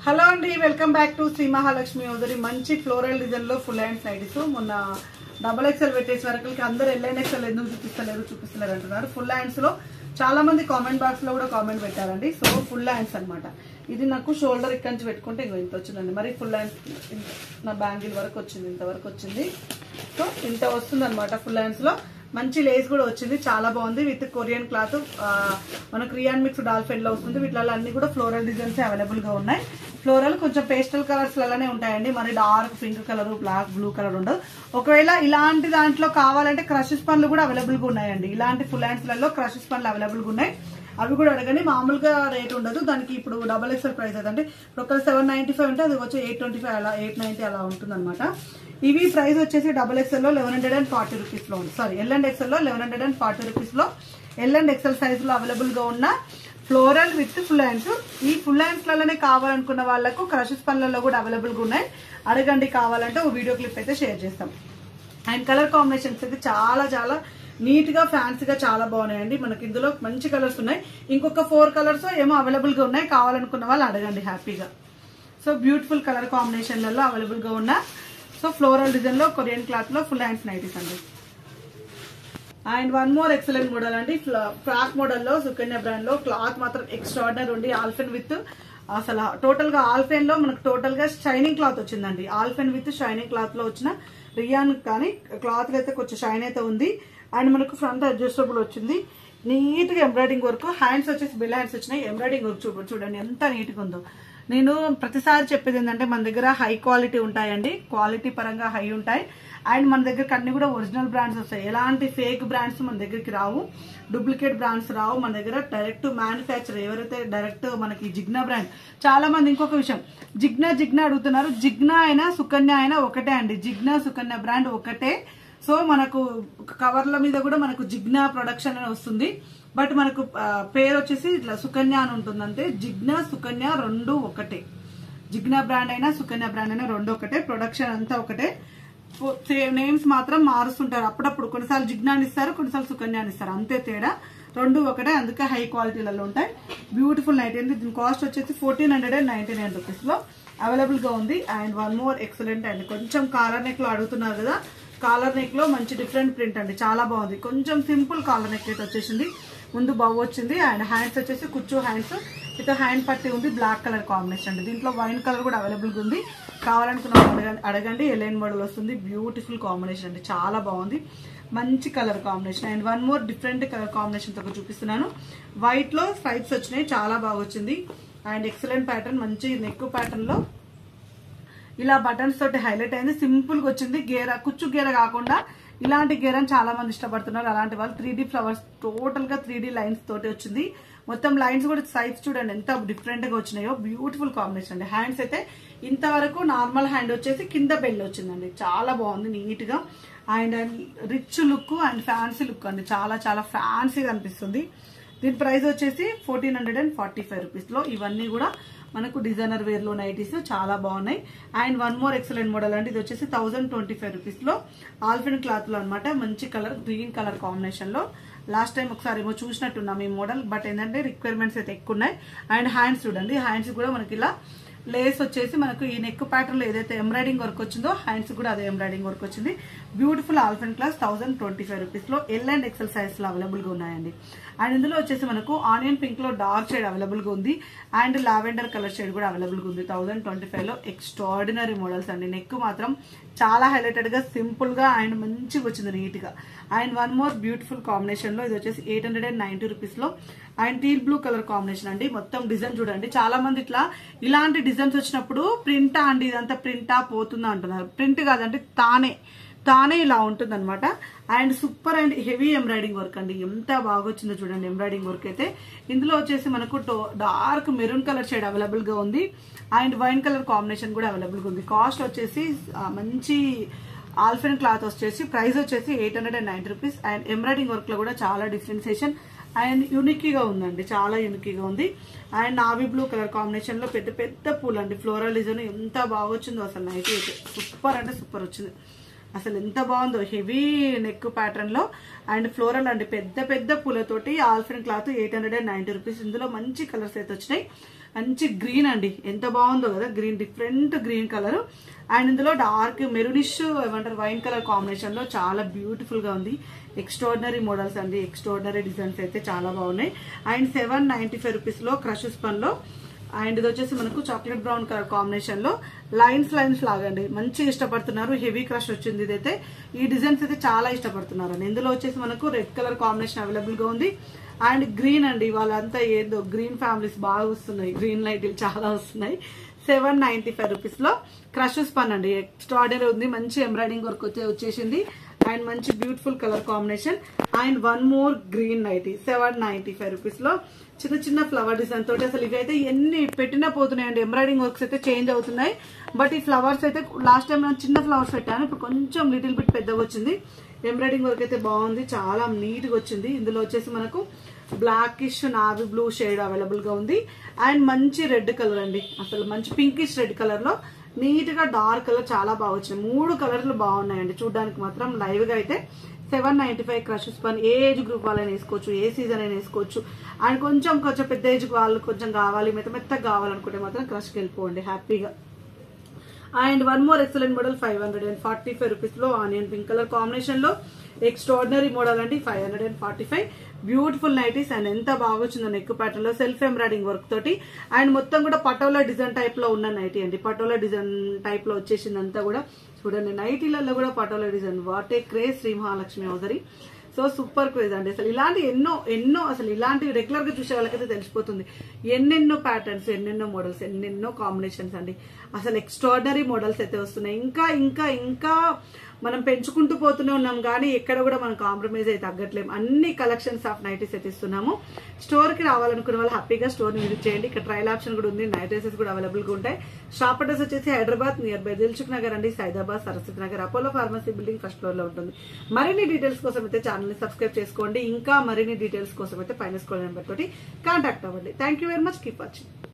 Hello అండి, welcome back to Sri Mahalakshmi ఉదరి. మంచి ఫ్లోరల్ డిజైన్ లో ఫుల్ హ్యాండ్స్ నైటీస్. మొన్న డబల్ ఎక్స్ఎల్ పెట్టేసి వరకు అందరూ ఎల్ఎన్ ఎక్స్ఎల్ ఎందుకు చూపిస్తలేరు అంటున్నారు. ఫుల్ హ్యాండ్స్ లో చాలా మంది కామెంట్ బాక్స్ లో కూడా కామెంట్ పెట్టారండి. సో ఫుల్ హ్యాండ్స్ అనమాట. ఇది నాకు షోల్డర్ ఇక్కడ నుంచి పెట్టుకుంటే ఇంత వచ్చిందండి. మరి ఫుల్ హ్యాండ్స్ నా బ్యాంగిల్ వరకు వచ్చింది, ఇంతవరకు వచ్చింది. సో ఇంత వస్తుంది అనమాట. ఫుల్ హ్యాండ్స్ లో మంచి లేస్ కూడా వచ్చింది, చాలా బాగుంది. విత్ కొరియన్ క్లాత్, మనకు రియాన్ మిక్స్ డాల్ఫిన్ లో వస్తుంది. వీటిలో అన్ని కూడా ఫ్లోరల్ డిజైన్స్ అవైలబుల్ గా ఉన్నాయి. ఫ్లోరల్ కొంచెం పేస్టల్ కలర్స్ లాగానే ఉంటాయండి. మరి dark pink colour, black, blue colour ఉండదు. ఒకవేళ ఇలాంటి దాంట్లో కావాలంటే క్రషెస్ పనులు కూడా అవైలబుల్ గా ఉన్నాయండి. ఇలాంటి ఫుల్ హ్యాండ్స్ లలో క్రషెస్ పనులు అవైలబుల్ గా ఉన్నాయి. అవి కూడా అడగండి. మామూలుగా రేట్ ఉండదు దానికి. ఇప్పుడు డబల్ ఎక్స్ఎల్ ప్రైస్ అంటే ఇప్పుడు ఒక 795 ఉంటే అది వచ్చి 825 అలా 890 అలా ఉంటుంది అనమాట. ఇవి ప్రైస్ వచ్చేసి డబల్ ఎక్స్ఎల్ లో 1140 రూపీస్ లో ఉంది. సారీ, ఎల్ అండ్ ఎక్స్ఎల్ లో 1140 రూపీస్ లో ఎల్ అండ్ ఎక్స్ఎల్ సైజ్ లో అవైలబుల్ గా ఉన్న ఫ్లోరల్ విత్ ఫుల్ హ్యాండ్స్. ఈ ఫుల్ హ్యాండ్స్ లలోనే కావాలనుకున్న వాళ్ళకు క్రషెస్ పనులలో కూడా అవైలబుల్ గా ఉన్నాయి. అడగండి, కావాలంటే ఓ వీడియో క్లిప్ అయితే షేర్ చేస్తాం. అండ్ కలర్ కాంబినేషన్స్ అయితే చాలా చాలా నీట్ గా ఫ్యాన్సీగా చాలా బాగున్నాయండి. మనకి ఇందులో మంచి కలర్స్ ఉన్నాయి. ఇంకొక 4 కలర్స్ ఏమో అవైలబుల్ గా ఉన్నాయి. కావాలనుకున్న వాళ్ళు అడగండి హ్యాపీగా. సో బ్యూటిఫుల్ కలర్ కాంబినేషన్లలో అవైలబుల్ గా ఉన్న సో ఫ్లోరల్ డిజైన్ లో కొరియన్ క్లాత్ లో ఫుల్ హ్యాండ్స్ నైటీస్ అండి. And one more excellent model అండి. ఫ్రాక్ మోడల్ లో సుకన్య బ్రాండ్ లో క్లాత్ మాత్రం ఎక్స్ట్రాడినరీ ఉంది. ఆల్ఫెన్ విత్ అసలు టోటల్ గా ఆల్ఫెన్ లో మనకు టోటల్ గా షైనింగ్ క్లాత్ వచ్చిందండి. ఆల్ఫెన్ విత్ షైనింగ్ క్లాత్ లో వచ్చిన రియాన్ కానీ క్లాత్ అయితే కొంచెం షైన్ అయితే ఉంది. అండ్ మనకు ఫ్రంట్ అడ్జస్టబుల్ వచ్చింది. నీట్ గా ఎంబ్రాయిడింగ్ వర్క్. హ్యాండ్స్ వచ్చేసి బిల్ హ్యాండ్స్ వచ్చినాయి. ఎంబ్రాయిడింగ్ వర్క్ చూడండి ఎంత నీట్ గా ఉందో. నేను ప్రతిసారి చెప్పేది ఏంటంటే మన దగ్గర హై క్వాలిటీ ఉంటాయండి. క్వాలిటీ పరంగా హై ఉంటాయి. అండ్ మన దగ్గర అన్ని కూడా ఒరిజినల్ బ్రాండ్స్ వస్తాయి. ఎలాంటి ఫేక్ బ్రాండ్స్ మన దగ్గరికి రావు, డూప్లికేట్ బ్రాండ్స్ రావు. మన దగ్గర డైరెక్ట్ మ్యానుఫ్యాక్చర్ ఎవరైతే డైరెక్ట్ మనకి జిగ్నా బ్రాండ్. చాలా మంది ఇంకొక విషయం, జిగ్నా అడుగుతున్నారు. జిగ్నా అయినా సుకన్య అయినా ఒకటే అండి. జిగ్నా సుకన్య బ్రాండ్ ఒకటే. సో మనకు కవర్ల మీద కూడా మనకు జిగ్నా ప్రొడక్షన్ అని వస్తుంది. బట్ మనకు పేరు వచ్చేసి ఇట్లా సుకన్య అని ఉంటుంది అంతే. జిగ్నా సుకన్య రెండు ఒకటే. జిగ్నా బ్రాండ్ అయినా సుకన్య బ్రాండ్ అయినా రెండు ఒకటే. ప్రొడక్షన్ అంతా ఒకటే. నేమ్స్ మాత్రం మారుస్తుంటారు అప్పుడప్పుడు. కొన్నిసార్లు జిగ్నా అని ఇస్తారు, కొన్నిసార్లు సుకన్య అని ఇస్తారు, అంతే తేడా. రెండు ఒకటే, అందుకే హై క్వాలిటీలలో ఉంటాయి. బ్యూటిఫుల్ నైట్ అండి. దీని కాస్ట్ వచ్చేసి 1499 రూపీస్ లో అవైలబుల్ గా ఉంది. అండ్ వన్ మోర్ ఎక్సలెంట్ అండి. కొంచెం కాలర్ నెక్ లో అడుగుతున్నారు కదా, కాలర్ నెక్ లో మంచి డిఫరెంట్ ప్రింట్ అండి, చాలా బాగుంది. కొంచెం సింపుల్ కాలర్ నెక్ అయితే వచ్చేసింది. ముందు బౌ వచ్చింది. అండ్ హ్యాండ్స్ వచ్చేసి కుచ్చు హ్యాండ్స్ విత్ హ్యాండ్ పట్టి ఉంది. బ్లాక్ కలర్ కాంబినేషన్ అండి. దీంట్లో వైన్ కలర్ కూడా అవైలబుల్ గా ఉంది. కావాలనుకున్న అడగండి. ఎలైన్ మోడల్ వస్తుంది. బ్యూటిఫుల్ కాంబినేషన్ అండి, చాలా బాగుంది. మంచి colour combination. And one more different colour combination తో చూపిస్తున్నాను. వైట్ లో స్ట్రైప్స్ వచ్చినాయి, చాలా బాగా వచ్చింది. అండ్ ఎక్సలెంట్ ప్యాటర్న్, మంచి నెక్ ప్యాటర్న్ లో ఇలా బటన్స్ తోటి హైలైట్ అయింది. సింపుల్ గా వచ్చింది. గేర కుచ్చు గేర కాకుండా ఇలాంటి గేరని చాలా మంది ఇష్టపడుతున్నారు. అలాంటి వాళ్ళు 3D ఫ్లవర్స్, టోటల్ గా 3D లైన్స్ తోటి వచ్చింది. మొత్తం లైన్స్ కూడా సైజ్ చూడండి ఎంత డిఫరెంట్ గా వచ్చినాయో. బ్యూటిఫుల్ కాంబినేషన్ అండి. హ్యాండ్స్ అయితే ఇంతవరకు నార్మల్ హ్యాండ్ వచ్చేసి కింద బెల్ వచ్చిందండి, చాలా బాగుంది నీట్ గా. And rich look and fancy look అండి, చాలా చాలా ఫ్యాన్సీగా అనిపిస్తుంది. దీని ప్రైస్ వచ్చేసి 1445 రూపీస్ లో. ఇవన్నీ కూడా మనకు డిజైనర్ వేర్ లో నైటీస్ చాలా బాగున్నాయి. And one more excellent model అంటే ఇది వచ్చేసి 1025 రూపీస్ లో ఆల్ఫిన్ క్లాత్ లో అనమాట. మంచి కలర్, గ్రీన్ కలర్ కాంబినేషన్ లో. లాస్ట్ టైం ఒకసారి ఏమో చూసినట్టున్నాం ఈ మోడల్. బట్ ఏంటంటే రిక్వైర్మెంట్స్ అయితే ఎక్కువ ఉన్నాయి. అండ్ హ్యాండ్స్ చూడండి, హ్యాండ్స్ కూడా మనకి ఇలా లేస్ వచ్చేసి మనకు ఈ నెక్ ప్యాటర్న్ లో ఏదైతే ఎంబ్రాయిడింగ్ వర్క్ వచ్చిందో హ్యాండ్స్ కూడా అదే ఎంబ్రాయిడింగ్ వర్క్ వచ్చింది. బ్యూటిఫుల్ ఆల్ఫిన్ క్లాస్ 1025 రూపీస్ లో ఎల్ అండ్ ఎక్సెల్ సైజ్ లో అవైలబుల్ గా ఉన్నాయండి. అండ్ ఇందులో వచ్చేసి మనకు ఆనియన్ పింక్ లో డార్క్ షేడ్ అవైలబుల్ గా ఉంది. అండ్ లావెండర్ కలర్ షేడ్ కూడా అవైలబుల్ గా ఉంది. 1025 లో ఎక్స్ట్రాడినరీ మోడల్స్ అండి. నెక్ మాత్రం చాలా హైలైటెడ్ గా, సింపుల్ గా అండ్ మంచిగా వచ్చింది నీట్ గా. And one more beautiful combination లో ఇది వచ్చేసి 890 రూపీస్ లో. And teal blue colour combination అండి. మొత్తం డిజైన్ చూడండి. చాలా మంది ఇట్లా ఇలాంటి డిజైన్స్ వచ్చినప్పుడు ప్రింటా అండి, ఇదంతా ప్రింటా పోతుందా అంటున్నారు. ప్రింట్ కాదండి, తానే ఇలా ఉంటుంది అనమాట. And super and heavy embroidering work అండి, ఎంత బాగా వచ్చిందో చూడండి ఎంబ్రాయిడింగ్ వర్క్ అయితే. ఇందులో వచ్చేసి మనకు dark maroon colour shade available గా ఉంది. అండ్ వైన్ కలర్ కాంబినేషన్ కూడా అవైలబుల్ గా ఉంది. కాస్ట్ వచ్చేసి మంచి ఆల్ఫిన్ క్లాత్ వచ్చేసి ప్రైస్ వచ్చేసి 890 రూపీస్. అండ్ ఎంబ్రాయిడింగ్ వర్క్ లో కూడా చాలా డిఫరెన్సియేషన్ అండ్ యూనిక్ గా ఉందండి, చాలా యూనిక్ గా ఉంది. And navy blue colour combination లో పెద్ద పెద్ద పూలు అండి. ఫ్లోరల్ డిజైన్ ఎంత బాగా వచ్చిందో అసలు. నైటీ అయితే సూపర్ అంటే సూపర్ వచ్చింది. అసలు ఎంత బాగుందో, హెవీ నెక్ ప్యాటర్న్ లో అండ్ ఫ్లోరల్ అండి, పెద్ద పెద్ద పూలతోటి ఆల్ఫిన్ క్లాత్ 890 రూపీస్. ఇందులో మంచి కలర్స్ అయితే వచ్చినాయి. మంచి గ్రీన్ అండి, ఎంత బాగుందో కదా green, different green colour. And ఇందులో డార్క్ మెరూనిష్ ఏమంటారు వైన్ కలర్ కాంబినేషన్ లో చాలా బ్యూటిఫుల్ గా ఉంది. ఎక్స్ట్రాడినరీ మోడల్స్ అండి, ఎక్స్ట్రాడినరీ డిజైన్స్ అయితే చాలా బాగున్నాయి. అండ్ 795 రూపీస్ లో క్రష్ స్పన్ లో. అండ్ ఇది వచ్చేసి మనకు చాక్లెట్ బ్రౌన్ కలర్ కాంబినేషన్ లో లైన్స్ లాగండి, మంచిగా ఇష్టపడుతున్నారు. హెవీ క్రష్ వచ్చింది ఇదైతే. ఈ డిజైన్స్ అయితే చాలా ఇష్టపడుతున్నారు అండి. ఇందులో వచ్చేసి మనకు రెడ్ కలర్ కాంబినేషన్ అవైలబుల్ గా ఉంది. అండ్ గ్రీన్ అండి, వాళ్ళంతా ఏదో గ్రీన్ ఫ్యామిలీస్ బాగా వస్తున్నాయి, గ్రీన్ లైట్లు చాలా వస్తున్నాయి. 795 రూపీస్ లో క్రష్ స్పన్ అండి, ఎక్స్ట్రాడినరీ ఉంది. మంచి ఎంబ్రాయిడింగ్ వర్క్ వచ్చేసింది. అండ్ మంచి beautiful colour combination. And one more green nighty 795 rupees లో చిన్న చిన్న ఫ్లవర్ డిజైన్ తోటి. అసలు ఇవైతే ఎన్ని పెట్టినా పోతున్నాయండి. ఎంబ్రాయిడింగ్ వర్క్స్ అయితే చేంజ్ అవుతున్నాయి. బట్ ఈ ఫ్లవర్స్ అయితే లాస్ట్ టైం నేను చిన్న ఫ్లవర్స్ పెట్టాను, ఇప్పుడు కొంచెం లిటిల్ బిట్ పెద్దగా వచ్చింది. ఎంబ్రాయిడింగ్ వర్క్ అయితే బాగుంది, చాలా నీట్ గా వచ్చింది. ఇందులో వచ్చేసి మనకు blackish navy blue shade available గా ఉంది. అండ్ మంచి రెడ్ కలర్ అండి, అసలు మంచి పింకిష్ రెడ్ కలర్ లో నీట్ గా డార్క్ కలర్ చాలా బాగా వచ్చింది. 3 కలర్లు బాగున్నాయండి చూడడానికి మాత్రం. లైవ్ గా అయితే 795 క్రష్ స్పన్. ఏ ఏజ్ గ్రూప్ వాళ్ళని వేసుకోవచ్చు, ఏ సీజన్ అయినా వేసుకోవచ్చు. అండ్ కొంచెం పెద్ద ఏజ్ వాళ్ళు కొంచెం కావాలి, మెత్తగా కావాలనుకుంటే మాత్రం క్రష్కి వెళ్ళిపోండి హ్యాపీగా. And one more excellent model 545 rupees లో ఆనియన్ పింక్ కలర్ కాంబినేషన్ లో ఎక్స్ట్రాడినరీ మోడల్ అండి. 545 బ్యూటిఫుల్ నైటీస్. అండ్ ఎంత బాగా వచ్చిందో నెక్ ప్యాటర్న్ లో సెల్ఫ్ ఎంబ్రాయిడింగ్ వర్క్ తోటి. అండ్ మొత్తం కూడా పటోలా డిజైన్ టైప్ లో ఉన్న నైటీ అండి, పటోలా డిజైన్ టైప్ లో వచ్చేసింది అంతా కూడా. చూడండి నైటీలలో కూడా patola design, what a craze Shri Mahalakshmi hosiery. So super craze అండి. అసలు ఇలాంటి ఎన్నో అసలు ఇలాంటివి రెగ్యులర్ గా చూసే వాళ్ళకైతే తెలిసిపోతుంది. ఎన్నెన్నో ప్యాటర్న్స్, ఎన్నెన్నో మోడల్స్, ఎన్నెన్నో కాంబినేషన్స్ అండి. అసలు ఎక్స్ట్రాడినరీ మోడల్స్ అయితే వస్తున్నాయి. ఇంకా మనం పెంచుకుంటూ పోతూనే ఉన్నాం కానీ ఎక్కడ కూడా మనం కాంప్రమైజ్ అయితే తగ్గట్లేము. అన్ని కలెక్షన్స్ ఆఫ్ నైటీస్ అయితే ఇస్తున్నాము. స్టోర్ కి రావాలనుకున్న వాళ్ళు హ్యాపీగా స్టోర్ ని విజిట్ చేయండి. ఇక్కడ ట్రయల్ ఆప్షన్ కూడా ఉంది, నైట్ డ్రెసెస్ కూడా అవైలబుల్ గా ఉంటాయి. షాప్ అడ్రస్ వచ్చేసి హైదరాబాద్ నియర్ బై దిల్సుఖ్ నగర్ అండి, Saidabad Saraswati Nagar, Apollo pharmacy building first floor లో ఉంటుంది. మరిన్ని డీటెయిల్స్ కోసం అయితే ఛానల్ ని సబ్స్క్రైబ్ చేసుకోండి. ఇంకా మరిన్ని డీటెయిల్స్ కోసం అయితే పైన స్క్రోల్ నెంబర్ తోటి కాంటాక్ట్ అవ్వండి. Thank you very much, keep watching.